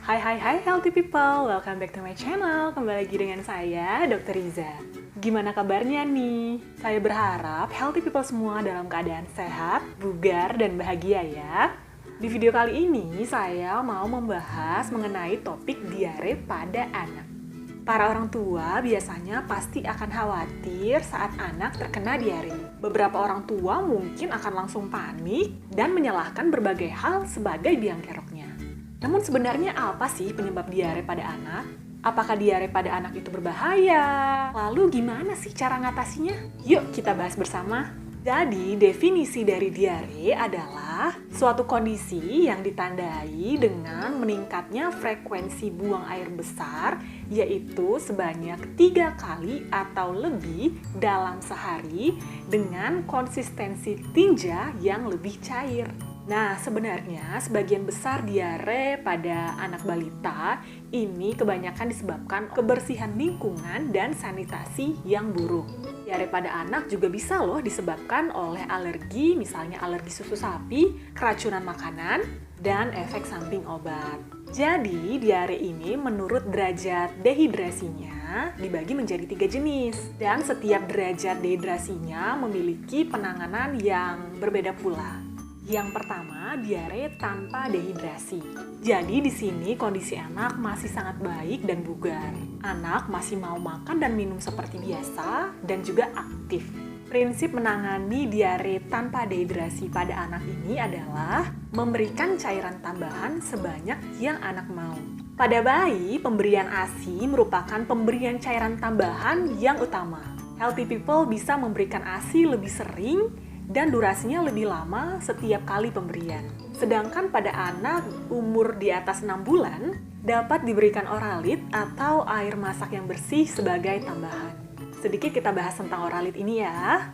Hai healthy people, welcome back to my channel. Kembali lagi dengan saya, Dr. Riza. Gimana kabarnya nih? Saya berharap healthy people semua dalam keadaan sehat, bugar, dan bahagia ya. Di video kali ini, saya mau membahas mengenai topik diare pada anak. Para orang tua biasanya pasti akan khawatir saat anak terkena diare. Beberapa orang tua mungkin akan langsung panik dan menyalahkan berbagai hal sebagai biang keroknya. Namun sebenarnya apa sih penyebab diare pada anak? Apakah diare pada anak itu berbahaya? Lalu gimana sih cara ngatasinya? Yuk kita bahas bersama. Jadi definisi dari diare adalah suatu kondisi yang ditandai dengan meningkatnya frekuensi buang air besar, yaitu sebanyak 3 kali atau lebih dalam sehari dengan konsistensi tinja yang lebih cair. Nah, sebenarnya sebagian besar diare pada anak balita ini kebanyakan disebabkan kebersihan lingkungan dan sanitasi yang buruk. Diare pada anak juga bisa loh disebabkan oleh alergi, misalnya alergi susu sapi, keracunan makanan, dan efek samping obat. Jadi, diare ini menurut derajat dehidrasinya dibagi menjadi 3 jenis. Dan setiap derajat dehidrasinya memiliki penanganan yang berbeda pula. Yang pertama, diare tanpa dehidrasi. Jadi di sini kondisi anak masih sangat baik dan bugar. Anak masih mau makan dan minum seperti biasa dan juga aktif. Prinsip menangani diare tanpa dehidrasi pada anak ini adalah memberikan cairan tambahan sebanyak yang anak mau. Pada bayi, pemberian ASI merupakan pemberian cairan tambahan yang utama. Healthy people bisa memberikan ASI lebih sering dan durasinya lebih lama setiap kali pemberian. Sedangkan pada anak umur di atas 6 bulan, dapat diberikan oralit atau air masak yang bersih sebagai tambahan. Sedikit kita bahas tentang oralit ini ya.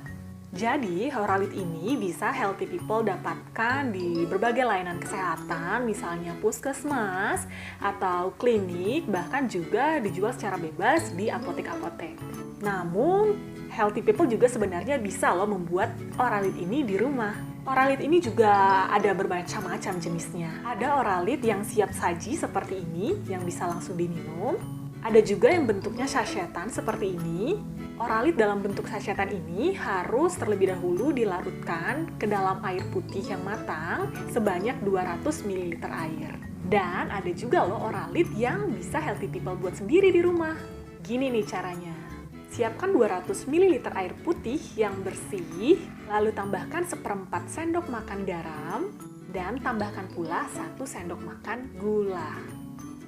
Jadi, oralit ini bisa healthy people dapatkan di berbagai layanan kesehatan, misalnya puskesmas atau klinik, bahkan juga dijual secara bebas di apotek-apotek. Namun, healthy people juga sebenarnya bisa loh membuat oralit ini di rumah. Oralit ini juga ada bermacam-macam jenisnya. Ada oralit yang siap saji seperti ini, yang bisa langsung diminum. Ada juga yang bentuknya sachet-an seperti ini. Oralit dalam bentuk sachet-an ini harus terlebih dahulu dilarutkan ke dalam air putih yang matang sebanyak 200 ml air. Dan ada juga loh oralit yang bisa healthy people buat sendiri di rumah. Gini nih caranya. Siapkan 200 ml air putih yang bersih, lalu tambahkan 1/4 sendok makan garam, dan tambahkan pula 1 sendok makan gula.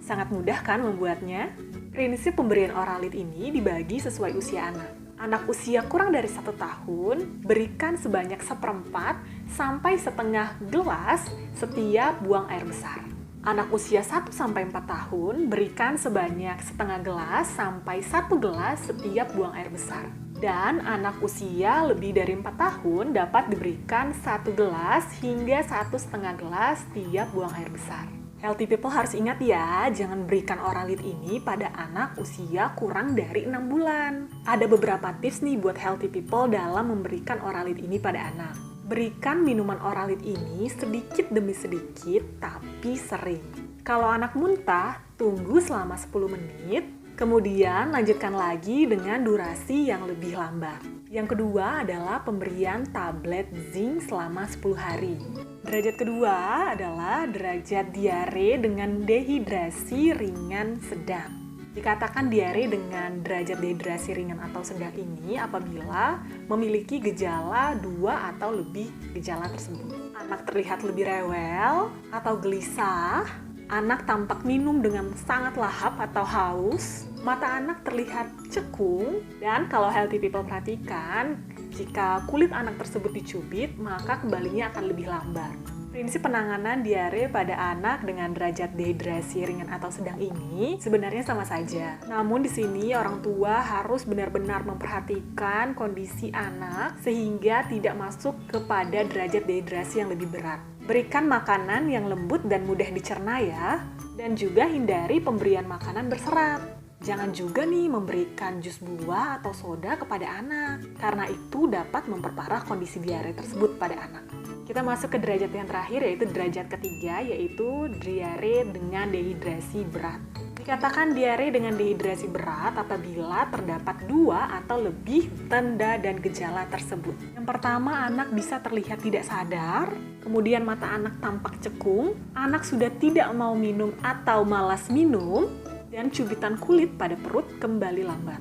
Sangat mudah kan membuatnya? Prinsip pemberian oralit ini dibagi sesuai usia anak. Anak usia kurang dari 1 tahun, berikan sebanyak 1/4 sampai setengah gelas setiap buang air besar. Anak usia 1-4 tahun, berikan sebanyak setengah gelas sampai 1 gelas setiap buang air besar. Dan anak usia lebih dari 4 tahun dapat diberikan 1 gelas hingga 1,5 gelas setiap buang air besar. Healthy people harus ingat ya, jangan berikan oralit ini pada anak usia kurang dari 6 bulan. Ada beberapa tips nih buat healthy people dalam memberikan oralit ini pada anak. Berikan minuman oralit ini sedikit demi sedikit, tapi sering. Kalau anak muntah, tunggu selama 10 menit, kemudian lanjutkan lagi dengan durasi yang lebih lambat. Yang kedua adalah pemberian tablet zinc selama 10 hari. Derajat kedua adalah derajat diare dengan dehidrasi ringan sedang. Dikatakan diare dengan derajat dehidrasi ringan atau sedang ini apabila memiliki gejala 2 atau lebih gejala tersebut. Anak terlihat lebih rewel atau gelisah, anak tampak minum dengan sangat lahap atau haus, mata anak terlihat cekung, dan kalau healthy people perhatikan, jika kulit anak tersebut dicubit, maka kembalinya akan lebih lambat. Prinsip penanganan diare pada anak dengan derajat dehidrasi ringan atau sedang ini sebenarnya sama saja. Namun di sini orang tua harus benar-benar memperhatikan kondisi anak sehingga tidak masuk kepada derajat dehidrasi yang lebih berat. Berikan makanan yang lembut dan mudah dicerna ya, dan juga hindari pemberian makanan berserat. Jangan juga nih memberikan jus buah atau soda kepada anak, karena itu dapat memperparah kondisi diare tersebut pada anak. Kita masuk ke derajat yang terakhir, yaitu derajat ketiga, yaitu diare dengan dehidrasi berat. Dikatakan diare dengan dehidrasi berat apabila terdapat 2 atau lebih tanda dan gejala tersebut. Yang pertama, anak bisa terlihat tidak sadar, kemudian mata anak tampak cekung, anak sudah tidak mau minum atau malas minum, dan cubitan kulit pada perut kembali lambat.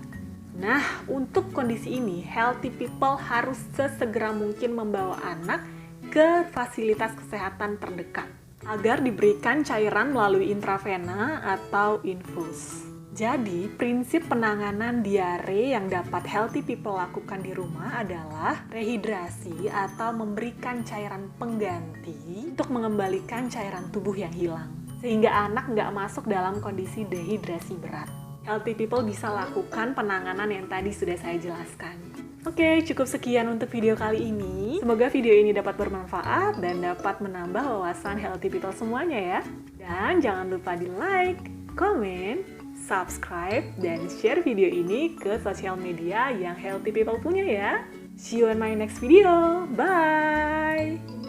Nah, untuk kondisi ini, healthy people harus sesegera mungkin membawa anak ke fasilitas kesehatan terdekat agar diberikan cairan melalui intravena atau infus. Jadi, prinsip penanganan diare yang dapat healthy people lakukan di rumah adalah rehidrasi atau memberikan cairan pengganti untuk mengembalikan cairan tubuh yang hilang, sehingga anak nggak masuk dalam kondisi dehidrasi berat. Healthy people bisa lakukan penanganan yang tadi sudah saya jelaskan. Oke, cukup sekian untuk video kali ini. Semoga video ini dapat bermanfaat dan dapat menambah wawasan healthy people semuanya ya. Dan jangan lupa di like, komen, subscribe, dan share video ini ke sosial media yang healthy people punya ya. See you in my next video. Bye!